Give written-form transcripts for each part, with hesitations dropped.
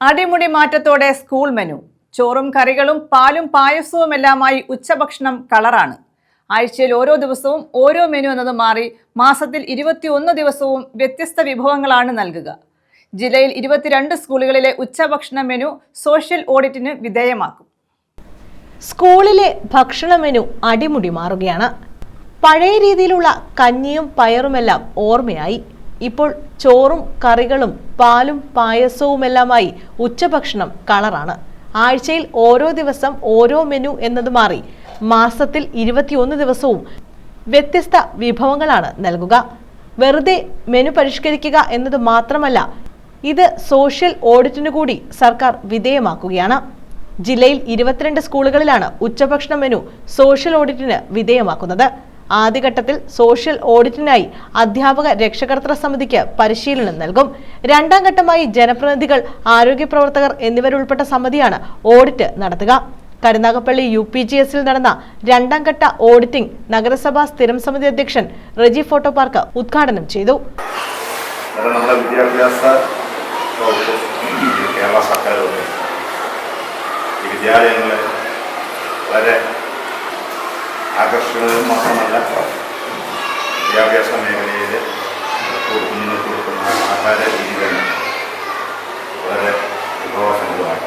അടിമുടി മാറ്റത്തോടെ school menu. ചോറും കറികളും പാലും പായസവുമെല്ലാമായി ഉച്ചഭക്ഷണം കളറാണ്. ആഴ്ചയിൽ ഓരോ ദിവസവും ഓരോ മെനു എന്നത് മാറി മാസത്തിൽ 21 ദിവസവും വ്യത്യസ്ത വിഭവങ്ങളാണ് നൽകുക. ജില്ലയിൽ 22 സ്കൂളുകളിലെ ഉച്ചഭക്ഷണ മെനു സോഷ്യൽ ഓഡിറ്റിന് വിധേയമാക്കും. സ്കൂളിലെ ഭക്ഷണ മെനു അടിമുടി മാറുകയാണ്. പഴയ രീതിയിലുള്ള കഞ്ഞിയും പയറുമെല്ലാം ഓർമ്മയായി. ഇപ്പോൾ ചോറും കറികളും പാലും പായസവുമെല്ലാമായി ഉച്ചഭക്ഷണം കളറാണ്. ആഴ്ചയിൽ ഓരോ ദിവസം ഓരോ മെനു എന്നത് മാറി മാസത്തിൽ 21 ദിവസവും വ്യത്യസ്ത വിഭവങ്ങളാണ് നൽകുക. വെറുതെ മെനു പരിഷ്കരിക്കുക എന്നത് മാത്രമല്ല, ഇത് സോഷ്യൽ ഓഡിറ്റിനു കൂടി സർക്കാർ വിധേയമാക്കുകയാണ്. ജില്ലയിൽ 22 സ്കൂളുകളിലാണ് ഉച്ചഭക്ഷണ മെനു സോഷ്യൽ ഓഡിറ്റിന് വിധേയമാക്കുന്നത്. ആദ്യഘട്ടത്തിൽ സോഷ്യൽ ഓഡിറ്റിനായി അധ്യാപക രക്ഷകർതൃ സമിതിക്ക് പരിശീലനം നൽകും. രണ്ടാം ഘട്ടമായി ജനപ്രതിനിധികൾ, ആരോഗ്യ പ്രവർത്തകർ എന്നിവരുൾപ്പെട്ട സമിതിയാണ് ഓഡിറ്റ് നടത്തുക. കരുനാഗപ്പള്ളി UPGSൽ നടന്ന രണ്ടാം ഘട്ട ഓഡിറ്റിംഗ് നഗരസഭാ സ്ഥിരം സമിതി അധ്യക്ഷൻ റെജി ഫോട്ടോ പാർക്ക് ഉദ്ഘാടനം ചെയ്തു. കേരള സർക്കാർ വിദ്യാലയങ്ങളെ വളരെ ആകർഷണീയം മാത്രമല്ല, വിദ്യാഭ്യാസ മേഖലയിൽ കുഞ്ഞുങ്ങൾക്ക് കൊടുക്കുന്ന ആഹാര രീതികൾ വളരെ വിഭവസമൃദ്ധമാണ്.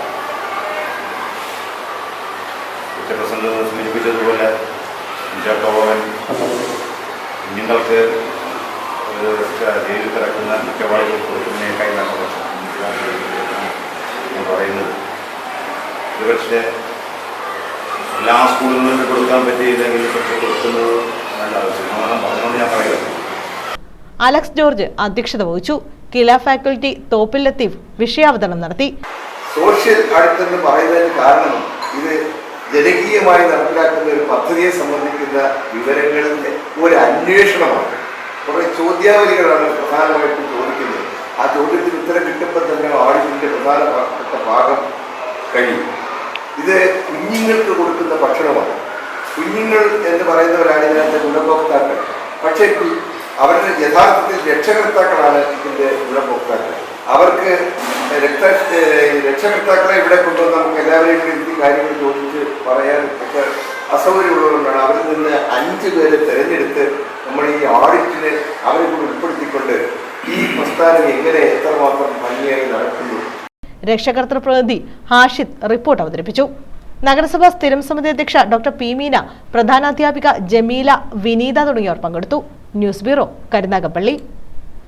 ഉച്ചപ്രസംഗം സൂചിപ്പിച്ചതുപോലെ ജോവൻ കുഞ്ഞുങ്ങൾക്ക് ജയിലിൽ കിടക്കുന്ന കുറ്റവാളികൾ കൊടുക്കുന്നതിനേക്കായി നല്ല എന്ന് പറയുന്നത് ഒരുപക്ഷെ എല്ലാ സ്കൂളുകളിലും കൊടുക്കാൻ പറ്റിയില്ലെങ്കിൽ കൊടുക്കുന്നത് നല്ല ആവശ്യമാണ്. പറഞ്ഞുകൊണ്ട് ഞാൻ പറയുന്നത്. അലക്സ് ജോർജ് അധ്യക്ഷത വഹിച്ചു. കില ഫാക്കൽറ്റി തോപ്പിൽ ലത്തീഫ് വിഷയാവതരണം നടത്തി. സോഷ്യൽ ഓഡിറ്റ് എന്ന് പറയുന്നതിന് കാരണം ഇത് ജനകീയമായി നടപ്പിലാക്കുന്ന ഒരു പദ്ധതിയെ സംബന്ധിക്കുന്ന വിവരങ്ങളുടെ ഒരു അന്വേഷണമാണ്. കുറേ ചോദ്യാവലികളാണ് പ്രധാനമായിട്ടും ചോദിക്കുന്നത്. ആ ചോദ്യത്തിന് ഉത്തരം കിട്ടുമ്പോൾ തന്നെ ഓഡിറ്റിന്റെ പ്രധാനപ്പെട്ട ഭാഗം കഴിയും. ഇത് കുഞ്ഞുങ്ങൾക്ക് കൊടുക്കുന്ന ഭക്ഷണമാണ്. കുഞ്ഞുങ്ങൾ എന്ന് പറയുന്നവരാണ് ഇതിനകത്ത് ഗുണഭോക്താക്കൾ. പക്ഷേ അവരുടെ യഥാർത്ഥത്തിൽ രക്ഷകർത്താക്കളാണ് ഇതിൻ്റെ ഗുണഭോക്താക്കൾ. അവർക്ക് രക്ഷകർത്താക്കളെ ഇവിടെ കൊണ്ടുവന്ന് നമുക്ക് എല്ലാവരെയും കൂടി കാര്യങ്ങൾ ചോദിച്ച് പറയാൻ ഒക്കെ അസൗകര്യമുള്ളതുകൊണ്ടാണ് അവരിൽ നിന്ന് 5 പേരെ തിരഞ്ഞെടുത്ത് നമ്മൾ ഈ ഓഡിറ്റിന് അവരെ കൂടി ഉൾപ്പെടുത്തിക്കൊണ്ട് ഈ പ്രസ്ഥാനം എങ്ങനെ എത്രമാത്രം ഭംഗിയായി നടക്കുന്നു. രക്ഷകർതൃ പ്രതിനിധി ഹാഷിദ് റിപ്പോർട്ട് അവതരിപ്പിച്ചു. നഗരസഭാ സ്ഥിരം സമിതി അധ്യക്ഷ ഡോക്ടർ പി മീന, പ്രധാനാധ്യാപിക ജമീല, വിനീത തുടങ്ങിയവർ പങ്കെടുത്തു. News bureau, Karunagappally.